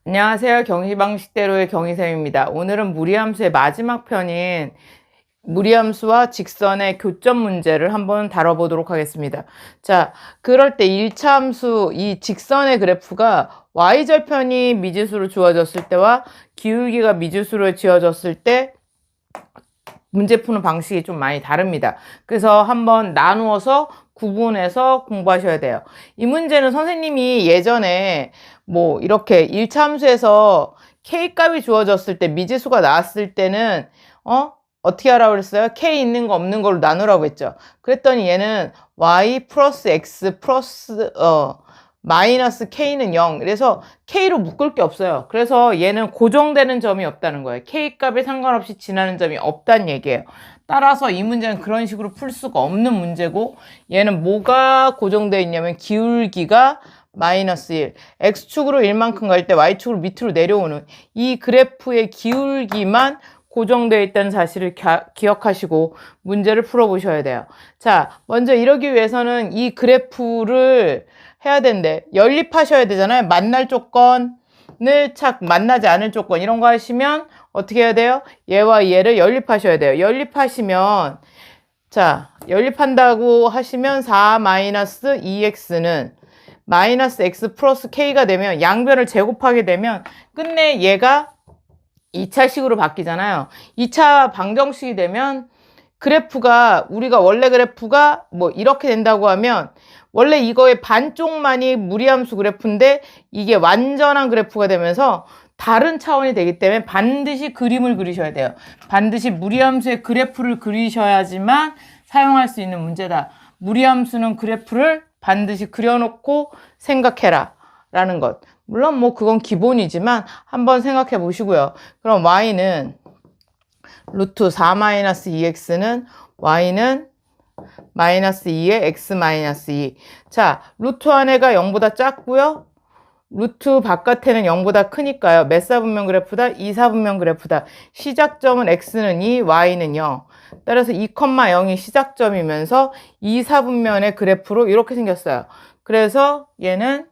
안녕하세요. 경시방식대로의 경희쌤입니다. 오늘은 무리함수의 마지막 편인 무리함수와 직선의 교점 문제를 한번 다뤄보도록 하겠습니다. 자, 그럴 때 1차 함수, 이 직선의 그래프가 y절편이 미지수로 주어졌을 때와 기울기가 미지수로 지어졌을 때 문제 푸는 방식이 좀 많이 다릅니다. 그래서 한번 나누어서 구분해서 공부하셔야 돼요. 이 문제는 선생님이 예전에 뭐 이렇게 1차 함수에서 K값이 주어졌을 때 미지수가 나왔을 때는 어떻게 하라고 그랬어요? K 있는 거 없는 걸로 나누라고 했죠. 그랬더니 얘는 Y 플러스 X 플러스 마이너스 K는 0. 그래서 K로 묶을 게 없어요. 그래서 얘는 고정되는 점이 없다는 거예요. K값에 상관없이 지나는 점이 없다는 얘기예요. 따라서 이 문제는 그런 식으로 풀 수가 없는 문제고, 얘는 뭐가 고정되어 있냐면 기울기가 마이너스 1. X축으로 1만큼 갈 때 Y축으로 밑으로 내려오는 이 그래프의 기울기만 고정되어 있다는 사실을 기억하시고 문제를 풀어보셔야 돼요. 자, 먼저 이러기 위해서는 이 그래프를 해야 된대. 연립하셔야 되잖아요. 만날 조건을 만나지 않을 조건 이런 거 하시면 어떻게 해야 돼요? 얘와 얘를 연립하셔야 돼요. 연립하시면 자, 연립한다고 하시면 4-2x는 마이너스 x 플러스 k가 되면 양변을 제곱하게 되면 끝내 얘가 2차식으로 바뀌잖아요. 2차 방정식이 되면 그래프가 우리가 원래 그래프가 뭐 이렇게 된다고 하면 원래 이거의 반쪽만이 무리함수 그래프인데 이게 완전한 그래프가 되면서 다른 차원이 되기 때문에 반드시 그림을 그리셔야 돼요. 반드시 무리함수의 그래프를 그리셔야지만 사용할 수 있는 문제다. 무리함수는 그래프를 반드시 그려놓고 생각해라 라는 것. 물론 뭐 그건 기본이지만 한번 생각해 보시고요. 그럼 y는 루트 4-2x는 y는 마이너스 2에 x 마이너스 2. 자, 루트 안에가 0보다 작고요. 루트 바깥에는 0보다 크니까요. 몇 사분면 그래프다? 2사분면 그래프다. 시작점은 x는 2, y는 0. 따라서 2,0이 시작점이면서 2사분면의 그래프로 이렇게 생겼어요. 그래서 얘는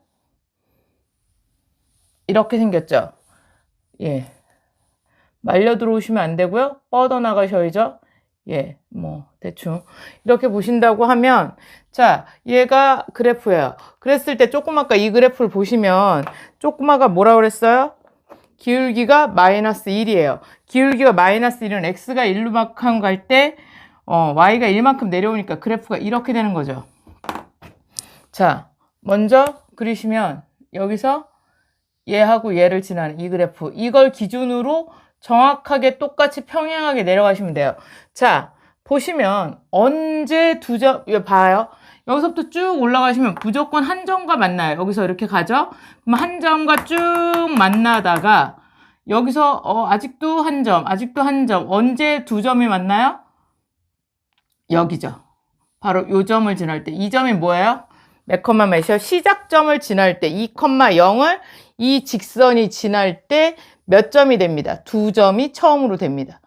이렇게 생겼죠. 예. 말려 들어오시면 안 되고요. 뻗어 나가셔야죠. 예, 뭐 대충 이렇게 보신다고 하면 자, 얘가 그래프예요. 그랬을 때 조그마가 이 그래프를 보시면 조그마가 뭐라고 그랬어요? 기울기가 마이너스 1이에요. 기울기가 마이너스 1은 x가 1만큼 갈 때 y가 1만큼 내려오니까 그래프가 이렇게 되는 거죠. 자, 먼저 그리시면 여기서 얘하고 얘를 지나는 이 그래프, 이걸 기준으로 정확하게 똑같이 평행하게 내려가시면 돼요. 자, 보시면 언제 두 점, 봐요. 여기서부터 쭉 올라가시면 무조건 한 점과 만나요. 여기서 이렇게 가죠. 그럼 한 점과 쭉 만나다가 여기서 아직도 한 점, 아직도 한 점. 언제 두 점이 만나요? 여기죠. 바로 요 점을 지날 때. 이 점이 뭐예요? 몇 컴마 몇이요? 시작점을 지날 때 2,0을 이 직선이 지날 때 몇 점이 됩니다. 두 점이 처음으로 됩니다.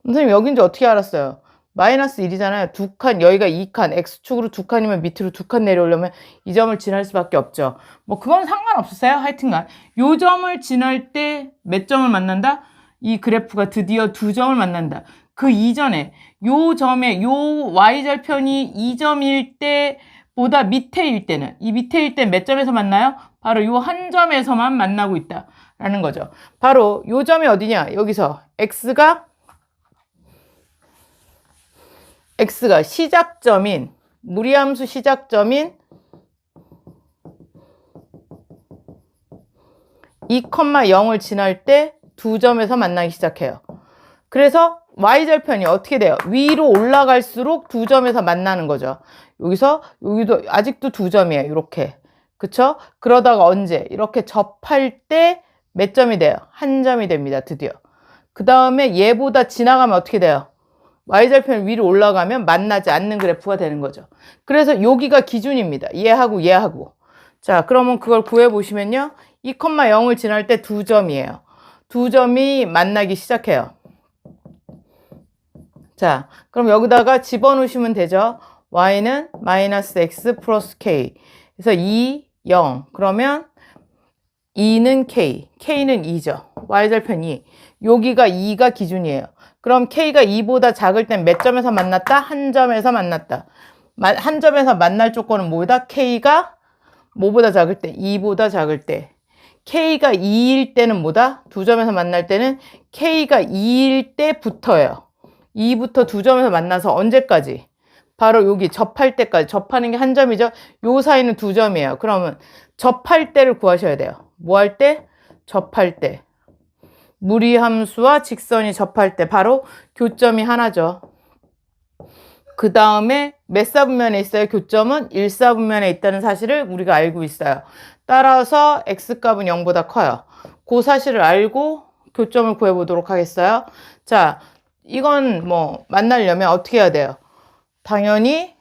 선생님 여긴지 어떻게 알았어요? 마이너스 1이잖아요. 두 칸, 여기가 2칸, x축으로 두 칸이면 밑으로 두 칸 내려오려면 이 점을 지날 수밖에 없죠. 뭐 그건 상관없었어요. 하여튼간 요 점을 지날 때 몇 점을 만난다? 이 그래프가 드디어 두 점을 만난다. 그 이전에 요 점에 요 y절편이 이 점일 때보다 밑에일 때는 이 밑에일 때 몇 점에서 만나요? 바로 요 한 점에서만 만나고 있다라는 거죠. 바로 요 점이 어디냐? 여기서 x가 시작점인 무리함수 시작점인 2,0을 지날 때 두 점에서 만나기 시작해요. 그래서 y절편이 어떻게 돼요? 위로 올라갈수록 두 점에서 만나는 거죠. 여기도 아직도 두 점이에요. 이렇게. 그쵸? 그러다가 언제? 이렇게 접할 때 몇 점이 돼요? 한 점이 됩니다. 드디어. 그 다음에 얘보다 지나가면 어떻게 돼요? y절편 위로 올라가면 만나지 않는 그래프가 되는 거죠. 그래서 여기가 기준입니다. 얘하고 얘하고. 자, 그러면 그걸 구해보시면요. 2,0을 지날 때 두 점이에요. 두 점이 만나기 시작해요. 자, 그럼 여기다가 집어넣으시면 되죠. y는 마이너스 x 플러스 k. 그래서 2, 0. 그러면 2는 K, K는 2죠. y절편 2. 여기가 2가 기준이에요. 그럼 K가 2보다 작을 땐 몇 점에서 만났다? 한 점에서 만났다. 한 점에서 만날 조건은 뭐다? K가 뭐보다 작을 때? 2보다 작을 때. K가 2일 때는 뭐다? 두 점에서 만날 때는 K가 2일 때부터예요. 2부터 두 점에서 만나서 언제까지? 바로 여기 접할 때까지. 접하는 게 한 점이죠. 요 사이는 두 점이에요. 그러면 접할 때를 구하셔야 돼요. 뭐 할 때? 접할 때. 무리함수와 직선이 접할 때 바로 교점이 하나죠. 그 다음에 몇 사분면에 있어요? 교점은 1사분면에 있다는 사실을 우리가 알고 있어요. 따라서 x값은 0보다 커요. 그 사실을 알고 교점을 구해보도록 하겠어요. 자, 이건 뭐 만나려면 어떻게 해야 돼요? 당연히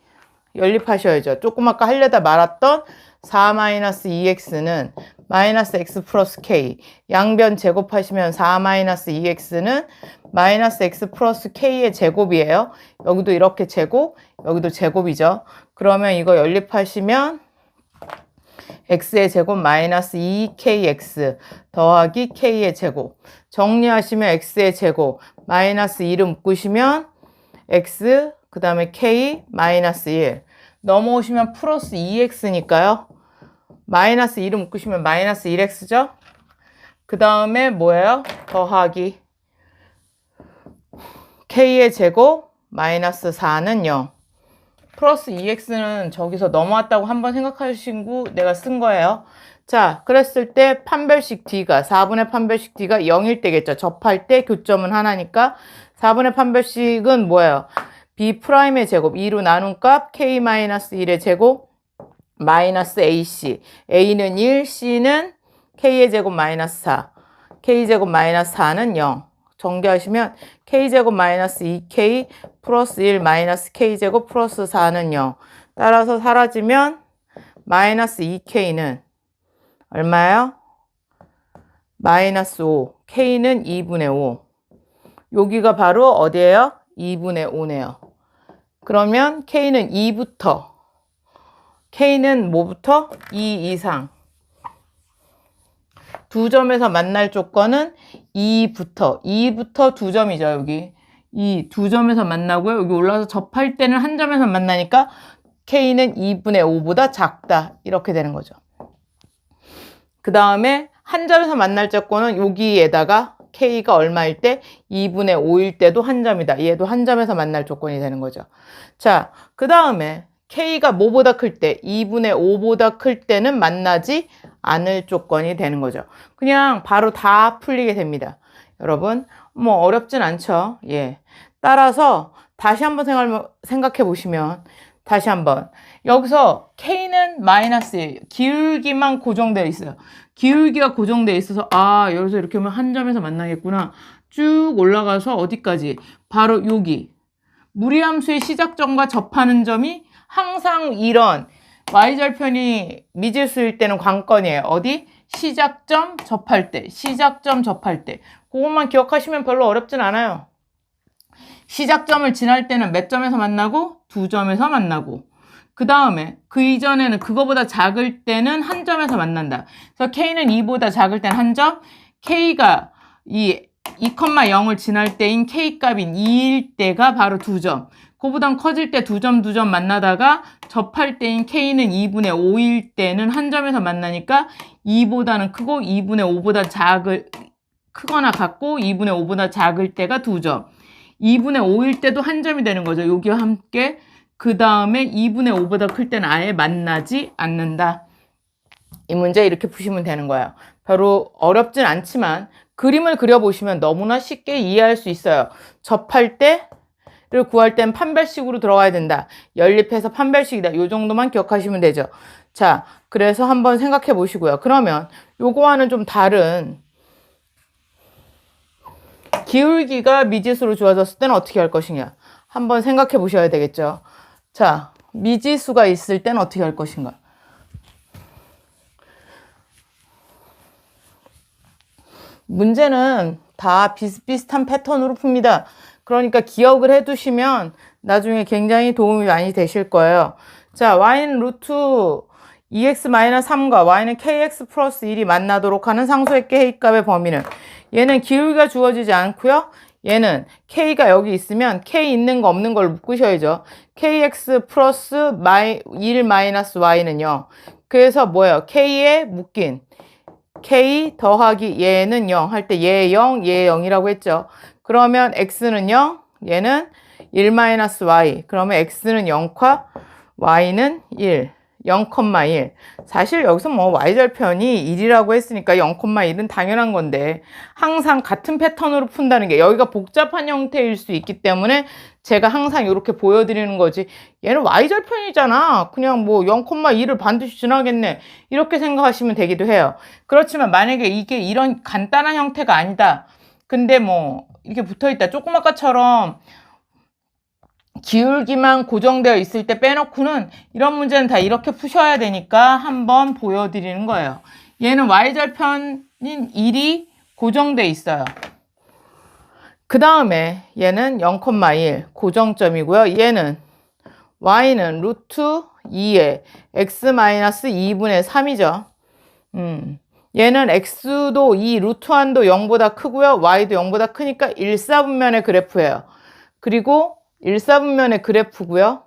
연립하셔야죠. 조금 아까 하려다 말았던 4-2x는 마이너스 x 플러스 k. 양변 제곱하시면 4-2x는 마이너스 x 플러스 k의 제곱이에요. 여기도 이렇게 제곱, 여기도 제곱이죠. 그러면 이거 연립하시면 x의 제곱 마이너스 2kx 더하기 k의 제곱. 정리하시면 x의 제곱 마이너스 1을 묶으시면 x 그 다음에 k 마이너스 1. 넘어오시면 플러스 2x니까요. 마이너스 1을 묶으시면 마이너스 1x죠. 그 다음에 뭐예요? 더하기 k의 제곱 마이너스 4는 0. 플러스 2x는 저기서 넘어왔다고 한번 생각하시고 내가 쓴 거예요. 자, 그랬을 때 판별식 d가 4분의 판별식 d가 0일 때겠죠. 접할 때 교점은 하나니까 4분의 판별식은 뭐예요? b'의 제곱 2로 나눈 값 k-1의 제곱 마이너스 ac. a는 1, c는 k의 제곱 마이너스 4. k제곱 마이너스 4는 0. 정리하시면 k제곱 마이너스 2k 플러스 1 마이너스 k제곱 플러스 4는 0. 따라서 사라지면 마이너스 2k는 얼마예요? 마이너스 5. k는 2분의 5. 여기가 바로 어디예요? 2분의 5네요. 그러면 k는 2부터 k는 뭐부터? 2 이상. 두 점에서 만날 조건은 2부터 두 점이죠. 여기 이 두 점에서 만나고요. 여기 올라가서 접할 때는 한 점에서 만나니까 k는 2분의 5보다 작다. 이렇게 되는 거죠. 그 다음에 한 점에서 만날 조건은 여기에다가 k가 얼마일 때? 2분의 5일 때도 한 점이다. 얘도 한 점에서 만날 조건이 되는 거죠. 자, 그 다음에 k가 뭐보다 클 때? 2분의 5보다 클 때는 만나지 않을 조건이 되는 거죠. 그냥 바로 다 풀리게 됩니다. 여러분, 뭐 어렵진 않죠. 예. 따라서 다시 한번 생각해 보시면 다시 한번 여기서 k는 마이너스 1, 기울기만 고정되어 있어요. 기울기가 고정되어 있어서 여기서 이렇게 하면 한 점에서 만나겠구나. 쭉 올라가서 어디까지? 바로 여기. 무리함수의 시작점과 접하는 점이 항상 이런 y절편이 미지수일 때는 관건이에요. 어디? 시작점 접할 때. 시작점 접할 때. 그것만 기억하시면 별로 어렵진 않아요. 시작점을 지날 때는 몇 점에서 만나고? 두 점에서 만나고. 그 다음에 그 이전에는 그거보다 작을 때는 한 점에서 만난다. 그래서 k는 2보다 작을 때는 한 점. k가 2,0을 지날 때인 k값인 2일 때가 바로 두 점. 그보단 커질 때 두 점 만나다가 접할 때인 k는 2분의 5일 때는 한 점에서 만나니까 2보다는 크고 2분의 5보다 크거나 같고 2분의 5보다 작을 때가 두 점. 2분의 5일 때도 한 점이 되는 거죠. 여기와 함께. 그 다음에 2분의 5보다 클 때는 아예 만나지 않는다. 이 문제 이렇게 푸시면 되는 거예요. 별로 어렵진 않지만 그림을 그려보시면 너무나 쉽게 이해할 수 있어요. 접할 때를 구할 땐 판별식으로 들어가야 된다. 연립해서 판별식이다. 이 정도만 기억하시면 되죠. 자, 그래서 한번 생각해 보시고요. 그러면 요거와는 좀 다른 기울기가 미지수로 주어졌을 때는 어떻게 할 것이냐. 한번 생각해 보셔야 되겠죠. 자, 미지수가 있을 때는 어떻게 할 것인가. 문제는 다 비슷비슷한 패턴으로 풉니다. 그러니까 기억을 해두시면 나중에 굉장히 도움이 많이 되실 거예요. 자, y는 루트 2x-3과 y는 kx 플러스 1이 만나도록 하는 상수의 k값의 범위는 얘는 기울기가 주어지지 않고요. 얘는 k가 여기 있으면 k 있는 거 없는 걸 묶으셔야죠. kx 플러스 1 마이너스 y는요. 그래서 뭐예요? k에 묶인 k 더하기 얘는 0 할 때 얘 0, 얘 0이라고 했죠. 그러면 x는 0, 얘는 1 마이너스 y. 그러면 x는 0과 y는 1. 0,1. 사실 여기서 뭐 y절편이 1이라고 했으니까 0,1은 당연한 건데 항상 같은 패턴으로 푼다는 게 여기가 복잡한 형태일 수 있기 때문에 제가 항상 이렇게 보여드리는 거지 얘는 y절편이잖아. 그냥 뭐 0,1을 반드시 지나겠네. 이렇게 생각하시면 되기도 해요. 그렇지만 만약에 이게 이런 간단한 형태가 아니다. 근데 뭐 이렇게 붙어있다. 조금 아까처럼 기울기만 고정되어 있을 때 빼놓고는 이런 문제는 다 이렇게 푸셔야 되니까 한번 보여드리는 거예요. 얘는 y절편인 1이 고정되어 있어요. 그 다음에 얘는 0,1 고정점이고요. 얘는 y는 루트 2에 x-2분의 3이죠. 얘는 x도 2, 루트 1도 0보다 크고요. y도 0보다 크니까 1사분면의 그래프예요. 그리고 1사분면의 그래프고요.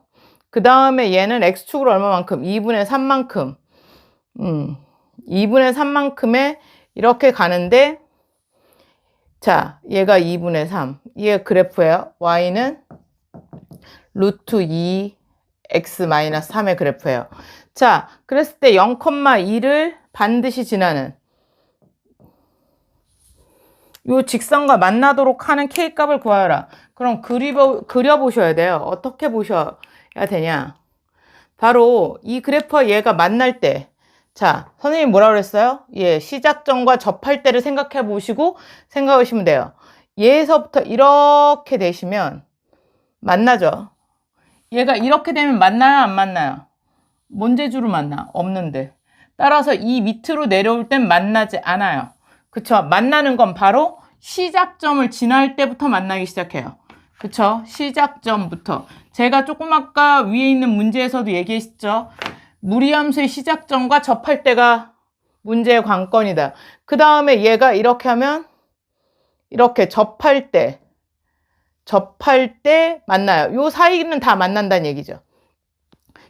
그 다음에 얘는 x축으로 얼마만큼? 2분의 3만큼. 2분의 3만큼에 이렇게 가는데 자, 얘가 2분의 3. 얘가 그래프예요. y는 루트 2 x-3의 그래프예요. 자, 그랬을 때 0,2를 반드시 지나는 요 직선과 만나도록 하는 k값을 구하여라. 그럼 그려보셔야 돼요. 어떻게 보셔야 되냐. 바로 이 그래프와 얘가 만날 때 자, 선생님이 뭐라 그랬어요? 예, 시작점과 접할 때를 생각해 보시고 생각하시면 돼요. 얘에서부터 이렇게 되시면 만나죠. 얘가 이렇게 되면 만나요? 안 만나요? 뭔 재주로 만나? 없는데. 따라서 이 밑으로 내려올 땐 만나지 않아요. 그쵸? 만나는 건 바로 시작점을 지날 때부터 만나기 시작해요. 그쵸? 시작점부터. 제가 조금 아까 위에 있는 문제에서도 얘기했죠. 무리함수의 시작점과 접할 때가 문제의 관건이다. 그 다음에 얘가 이렇게 하면 이렇게 접할 때 만나요. 요 사이는 다 만난다는 얘기죠.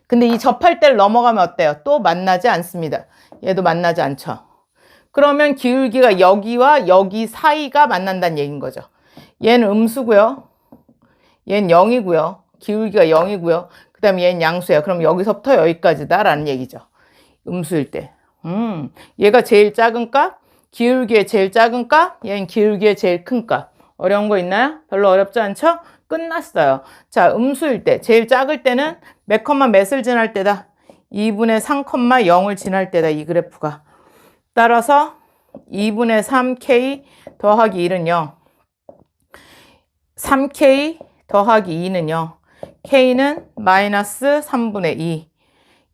근데 이 접할 때를 넘어가면 어때요? 또 만나지 않습니다. 얘도 만나지 않죠. 그러면 기울기가 여기와 여기 사이가 만난다는 얘기인 거죠. 얘는 음수고요. 얘는 0이고요. 기울기가 0이고요. 그 다음에 얘는 양수예요. 그럼 여기서부터 여기까지다 라는 얘기죠. 음수일 때. 얘가 제일 작은 값, 기울기의 제일 작은 값, 얘는 기울기의 제일 큰 값. 어려운 거 있나요? 별로 어렵지 않죠? 끝났어요. 자, 음수일 때, 제일 작을 때는 몇 컴마 몇을 지날 때다? 2분의 3,0을 지날 때다, 이 그래프가. 따라서 2분의 3k 더하기 1은 0. 3k 더하기 2는 0. k는 마이너스 3분의 2.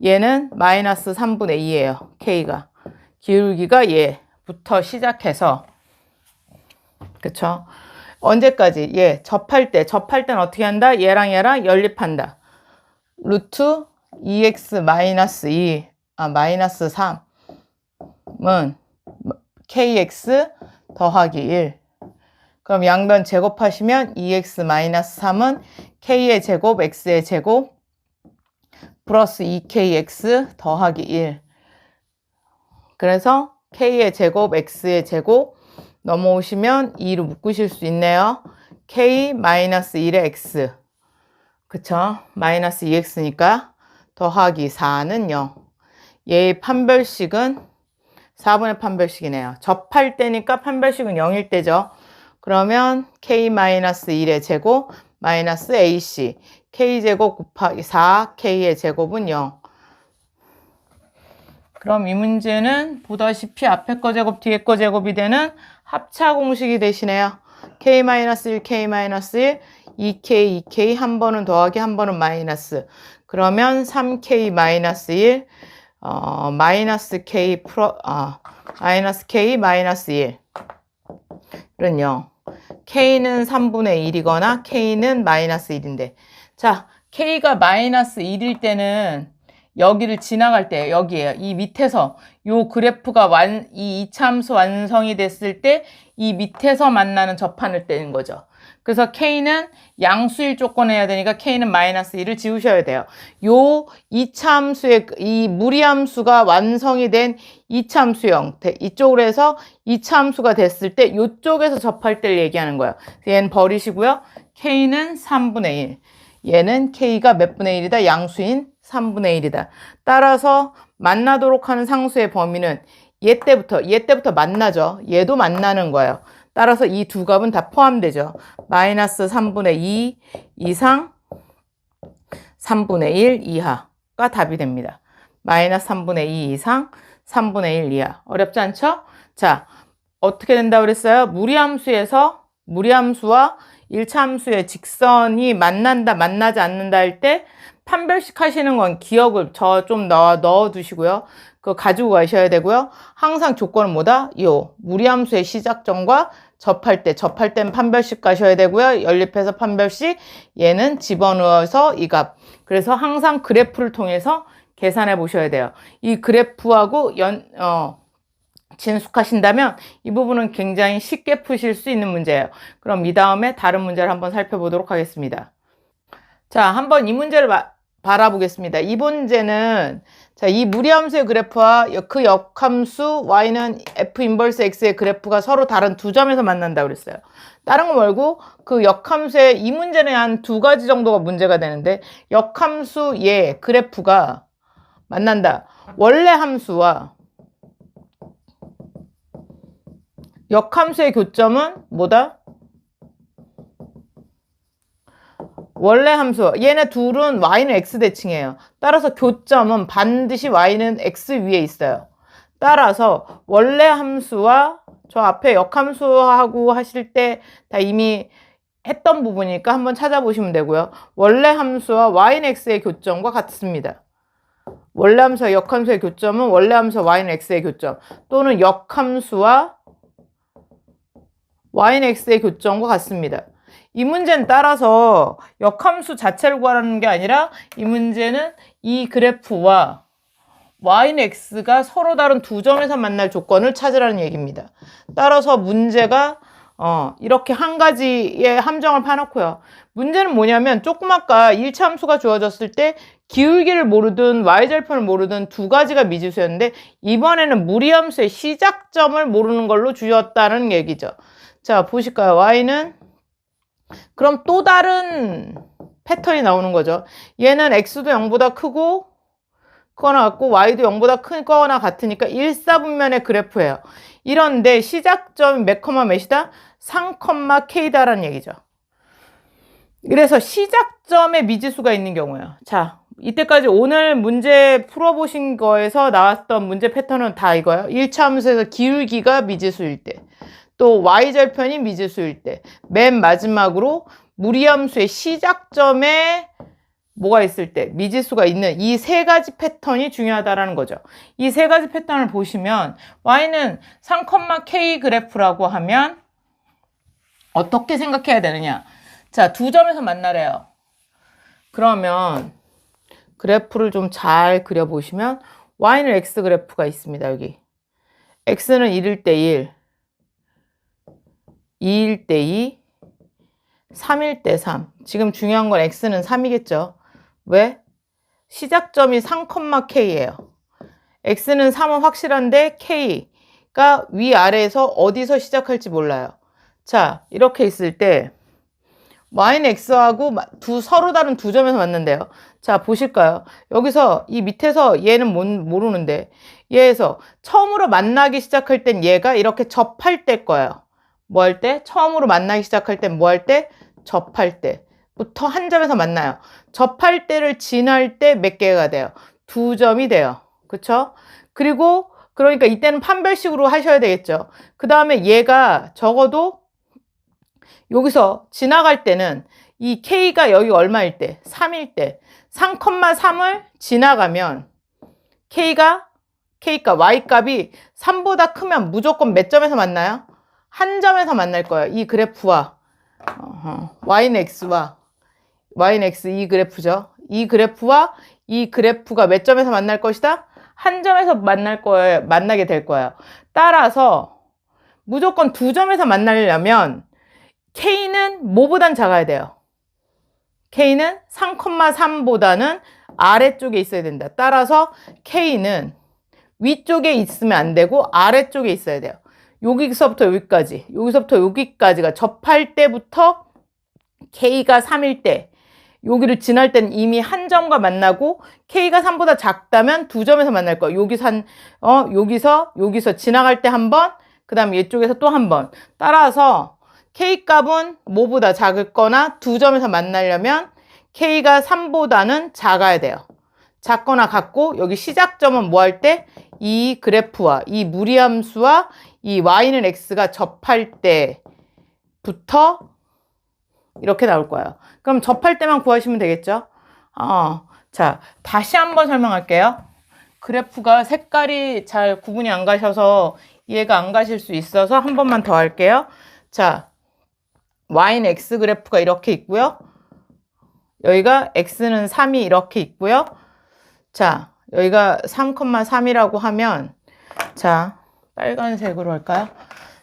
얘는 마이너스 3분의 2예요. k가. 기울기가 얘부터 시작해서 그쵸? 언제까지? 얘 접할 때는 어떻게 한다? 얘랑 연립한다. 루트 2x 마이너스 2, 마이너스 3은 kx 더하기 1. 그럼 양변 제곱하시면 2x 마이너스 3은 k의 제곱, x의 제곱, 플러스 2kx 더하기 1. 그래서 k의 제곱, x의 제곱 넘어오시면 2로 묶으실 수 있네요. k 마이너스 1의 x. 그쵸? 마이너스 2x니까 더하기 4는 0. 얘의 판별식은 4분의 판별식이네요. 접할 때니까 판별식은 0일 때죠. 그러면 k-1의 제곱 마이너스 ac k제곱 곱하기 4k의 제곱은 0. 그럼 이 문제는 보다시피 앞에 거 제곱 뒤에 거 제곱이 되는 합차 공식이 되시네요. k-1, k-1, 2k, 2k 한 번은 더하기 한 번은 마이너스. 그러면 3k-1 마이너스 k 마이너스 k 마이너스 1은 0. k는 3분의 1이거나 k는 마이너스 1인데 자, k가 마이너스 1일 때는 여기를 지나갈 때 여기에요. 이 밑에서 요 그래프가 이 이차함수 완성이 됐을 때 이 밑에서 만나는 접한을 떼는 거죠. 그래서 K는 양수일 조건해야 되니까 K는 마이너스 1을 지우셔야 돼요. 요 이차함수의 이 무리함수가 완성이 된 이차함수 형태 이쪽으로 해서 이차함수가 됐을 때 요쪽에서 접할 때를 얘기하는 거예요. 얘는 버리시고요. K는 3분의 1. 얘는 K가 몇 분의 1이다? 양수인 3분의 1이다. 따라서 만나도록 하는 상수의 범위는 얘 때부터 만나죠. 얘도 만나는 거예요. 따라서 이 두 값은 다 포함되죠. 마이너스 3분의 2 이상 3분의 1 이하가 답이 됩니다. 마이너스 3분의 2 이상 3분의 1 이하. 어렵지 않죠? 자, 어떻게 된다고 그랬어요? 무리함수와 1차 함수의 직선이 만난다, 만나지 않는다 할 때 판별식 하시는 건 기억을 좀 넣어 두시고요. 그거 가지고 가셔야 되고요. 항상 조건은 뭐다? 요 무리함수의 시작점과 접할 때는 판별식 가셔야 되고요. 연립해서 판별식, 얘는 집어넣어서 이 값. 그래서 항상 그래프를 통해서 계산해 보셔야 돼요. 이 그래프하고 진숙하신다면 이 부분은 굉장히 쉽게 푸실 수 있는 문제예요. 그럼 이 다음에 다른 문제를 한번 살펴보도록 하겠습니다. 자, 한번 이 문제를 바라보겠습니다. 이 문제는 자, 이 무리함수의 그래프와 그 역함수 y는 f 인버스 x의 그래프가 서로 다른 두 점에서 만난다고 그랬어요. 다른 거 말고 그 역함수의 이 문제는 한 두 가지 정도가 문제가 되는데 역함수의 그래프가 만난다. 원래 함수와 역함수의 교점은 뭐다? 원래 함수. 얘네 둘은 y는 x 대칭이에요. 따라서 교점은 반드시 y는 x 위에 있어요. 따라서 원래 함수와 저 앞에 역함수하고 하실 때 다 이미 했던 부분이니까 한번 찾아보시면 되고요. 원래 함수와 y는 x의 교점과 같습니다. 원래 함수와 역함수의 교점은 원래 함수와 y는 x의 교점 또는 역함수와 y는 x의 교점과 같습니다. 이 문제는 따라서 역함수 자체를 구하라는 게 아니라 이 문제는 이 그래프와 y는 x가 서로 다른 두 점에서 만날 조건을 찾으라는 얘기입니다. 따라서 문제가 이렇게 한 가지의 함정을 파놓고요. 문제는 뭐냐면 조금 아까 1차 함수가 주어졌을 때 기울기를 모르든 y절편을 모르든 두 가지가 미지수였는데 이번에는 무리함수의 시작점을 모르는 걸로 주었다는 얘기죠. 자, 보실까요? y는 그럼 또 다른 패턴이 나오는 거죠. 얘는 x도 0보다 크고 거나 같고 y도 0보다 크거나 같으니까 일사분면의 그래프예요. 이런데 시작점이 몇 컴마 몇이다? 3, k다라는 얘기죠. 그래서 시작점에 미지수가 있는 경우예요. 자, 이때까지 오늘 문제 풀어보신 거에서 나왔던 문제 패턴은 다 이거예요. 1차 함수에서 기울기가 미지수일 때, 또 y절편이 미지수일 때, 맨 마지막으로 무리함수의 시작점에 뭐가 있을 때, 미지수가 있는 이 세 가지 패턴이 중요하다라는 거죠. 이 세 가지 패턴을 보시면 y는 3, k 그래프라고 하면 어떻게 생각해야 되느냐. 자, 두 점에서 만나래요. 그러면 그래프를 좀 잘 그려보시면 y는 x 그래프가 있습니다. 여기 x는 1일 때 1, 2일 때 2, 3일 때 3. 지금 중요한 건 x는 3이겠죠. 왜? 시작점이 3, k예요. x는 3은 확실한데 k가 위아래에서 어디서 시작할지 몰라요. 자, 이렇게 있을 때 y는 x하고 서로 다른 두 점에서 만난대요. 자, 보실까요? 여기서 이 밑에서 얘는 모르는데 얘에서 처음으로 만나기 시작할 땐 얘가 이렇게 접할 때 거예요. 뭐 할 때? 처음으로 만나기 시작할 땐 뭐 할 때? 접할 때부터 한 점에서 만나요. 접할 때를 지날 때 몇 개가 돼요? 두 점이 돼요. 그쵸? 그리고 그러니까 이때는 판별식으로 하셔야 되겠죠. 그 다음에 얘가 적어도 여기서 지나갈 때는 이 k가 여기 얼마일 때? 3일 때 3,3을 지나가면 k가 y값이 3보다 크면 무조건 몇 점에서 만나요? 한 점에서 만날 거예요. 이 그래프와 y는 x 이 그래프죠. 이 그래프와 이 그래프가 몇 점에서 만날 것이다? 한 점에서 만나게 될 거예요. 따라서 무조건 두 점에서 만나려면 K는 뭐보단 작아야 돼요? K는 3,3보다는 아래쪽에 있어야 된다. 따라서 K는 위쪽에 있으면 안 되고 아래쪽에 있어야 돼요. 여기서부터 여기까지, 여기서부터 여기까지가 접할 때부터 K가 3일 때, 여기를 지날 때는 이미 한 점과 만나고 K가 3보다 작다면 두 점에서 만날 거예요. 여기서 지나갈 때 한 번, 그 다음에 이쪽에서 또 한 번. 따라서 K 값은 뭐보다 작을 거나 두 점에서 만나려면 K가 3보다는 작아야 돼요. 작거나 같고, 여기 시작점은 뭐 할 때? 이 그래프와 이 무리함수와 이 y는 x가 접할 때부터 이렇게 나올 거예요. 그럼 접할 때만 구하시면 되겠죠? 자, 다시 한번 설명할게요. 그래프가 색깔이 잘 구분이 안 가셔서 이해가 안 가실 수 있어서 한 번만 더 할게요. 자, y는 x 그래프가 이렇게 있고요. 여기가 x는 3이 이렇게 있고요. 자, 여기가 3,3이라고 하면, 자, 빨간색으로 할까요?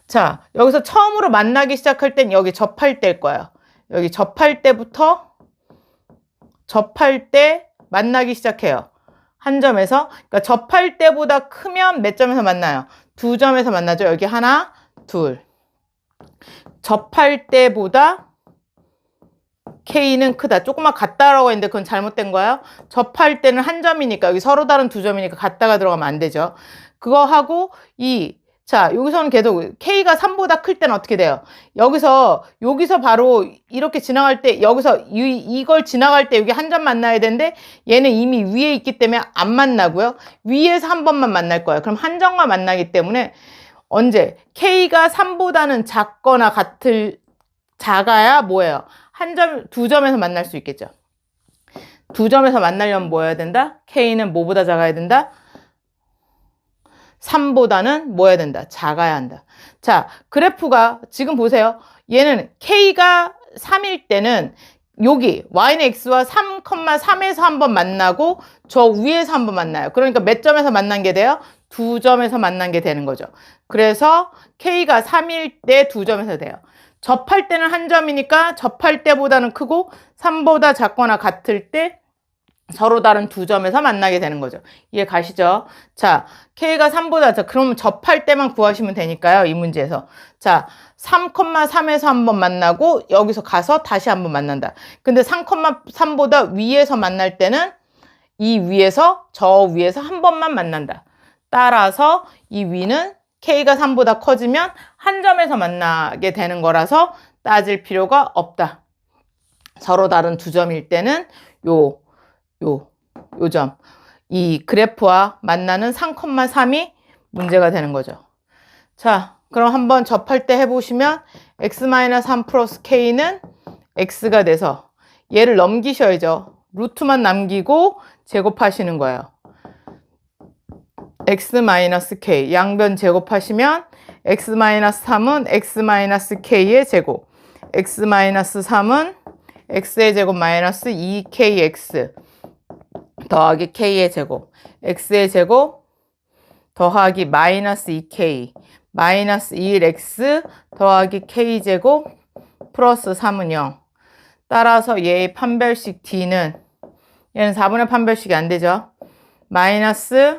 자, 여기서 처음으로 만나기 시작할 땐 여기 접할 때일 거예요. 여기 접할 때부터 접할 때 만나기 시작해요. 한 점에서. 그러니까 접할 때보다 크면 몇 점에서 만나요? 두 점에서 만나죠. 여기 하나, 둘. 접할 때보다 K는 크다. 조금만 같다라고 했는데 그건 잘못된 거예요. 접할 때는 한 점이니까 여기 서로 다른 두 점이니까 같다가 들어가면 안 되죠. 그거 하고 자, 여기서는 계속 K가 3보다 클 때는 어떻게 돼요? 여기서 바로 이렇게 지나갈 때 이걸 지나갈 때 여기 한 점 만나야 되는데 얘는 이미 위에 있기 때문에 안 만나고요. 위에서 한 번만 만날 거예요. 그럼 한 점과 만나기 때문에 언제? K가 3보다는 작거나 작아야 뭐예요? 두 점에서 만날 수 있겠죠. 두 점에서 만나려면 뭐 해야 된다? K는 뭐보다 작아야 된다? 3보다는 뭐 해야 된다? 작아야 한다. 자, 그래프가 지금 보세요. 얘는 K가 3일 때는 여기 y는 x와 3,3에서 한번 만나고 저 위에서 한번 만나요. 그러니까 몇 점에서 만난 게 돼요? 두 점에서 만난 게 되는 거죠. 그래서 K가 3일 때 두 점에서 돼요. 접할 때는 한 점이니까 접할 때보다는 크고 3보다 작거나 같을 때 서로 다른 두 점에서 만나게 되는 거죠. 이해 가시죠? 자, K가 3보다 그러면 접할 때만 구하시면 되니까요. 이 문제에서. 자, 3,3에서 한번 만나고 여기서 가서 다시 한번 만난다. 근데 3,3보다 위에서 만날 때는 이 위에서 저 위에서 한 번만 만난다. 따라서 이 위는 K가 3보다 커지면 한 점에서 만나게 되는 거라서 따질 필요가 없다. 서로 다른 두 점일 때는 요 점. 이 그래프와 만나는 3,3이 문제가 되는 거죠. 자, 그럼 한번 접할 때 해보시면 x-3 플러스 k는 x가 돼서 얘를 넘기셔야죠. 루트만 남기고 제곱하시는 거예요. x-k 양변 제곱하시면 x-3은 x-k의 제곱, x-3은 x의 제곱 마이너스 2kx 더하기 k의 제곱, x의 제곱 더하기 마이너스 2k 마이너스 1x 더하기 k제곱 플러스 3은 0. 따라서 얘의 판별식 d는 얘는 4분의 판별식이 안 되죠. 마이너스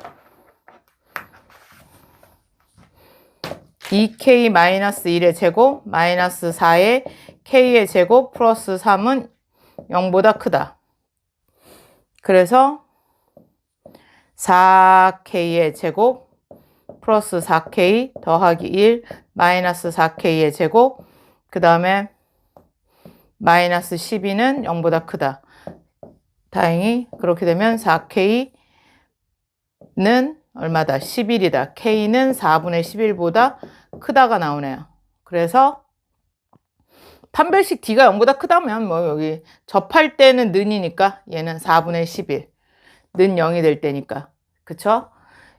2k 마이너스 1의 제곱 마이너스 4의 k의 제곱 플러스 3은 0보다 크다. 그래서 4k의 제곱 플러스 4k 더하기 1 마이너스 4k의 제곱 그 다음에 마이너스 12는 0보다 크다. 다행히 그렇게 되면 4k는 얼마다? 11이다. k는 4분의 11보다 크다가 나오네요. 그래서 판별식 d가 0보다 크다면 뭐 여기 접할 때는 는이니까 얘는 4분의 11. 는 0이 될 때니까. 그쵸?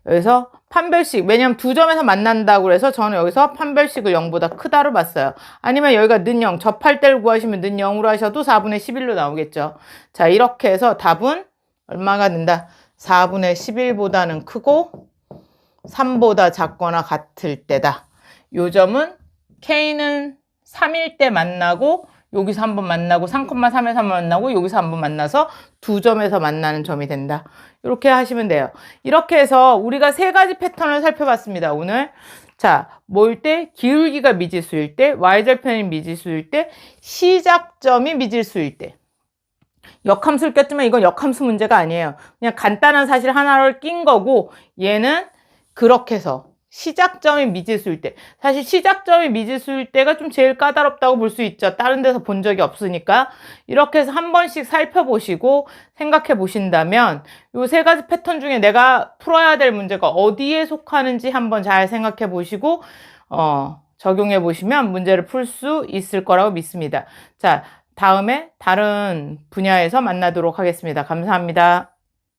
여기서 판별식, 왜냐면 두 점에서 만난다고 그래서 저는 여기서 판별식을 0보다 크다로 봤어요. 아니면 여기가 는 0, 접할 때를 구하시면 는 0으로 하셔도 4분의 11로 나오겠죠. 자, 이렇게 해서 답은 얼마가 된다? 4분의 11보다는 크고 3보다 작거나 같을 때다. 요 점은 K는 3일 때 만나고 여기서 한번 만나고 3,3에서 한번 만나고 여기서 한번 만나서 두 점에서 만나는 점이 된다. 이렇게 하시면 돼요. 이렇게 해서 우리가 세 가지 패턴을 살펴봤습니다. 오늘. 자, 뭐일 때? 기울기가 미지수일 때, y절편이 미지수일 때, 시작점이 미지수일 때. 역함수를 꼈지만 이건 역함수 문제가 아니에요. 그냥 간단한 사실 하나를 낀 거고 얘는 그렇게 해서 시작점이 미지수일 때, 사실 시작점이 미지수일 때가 좀 제일 까다롭다고 볼 수 있죠. 다른 데서 본 적이 없으니까. 이렇게 해서 한 번씩 살펴보시고 생각해 보신다면 이 세 가지 패턴 중에 내가 풀어야 될 문제가 어디에 속하는지 한번 잘 생각해 보시고 적용해 보시면 문제를 풀 수 있을 거라고 믿습니다. 자, 다음에 다른 분야에서 만나도록 하겠습니다. 감사합니다.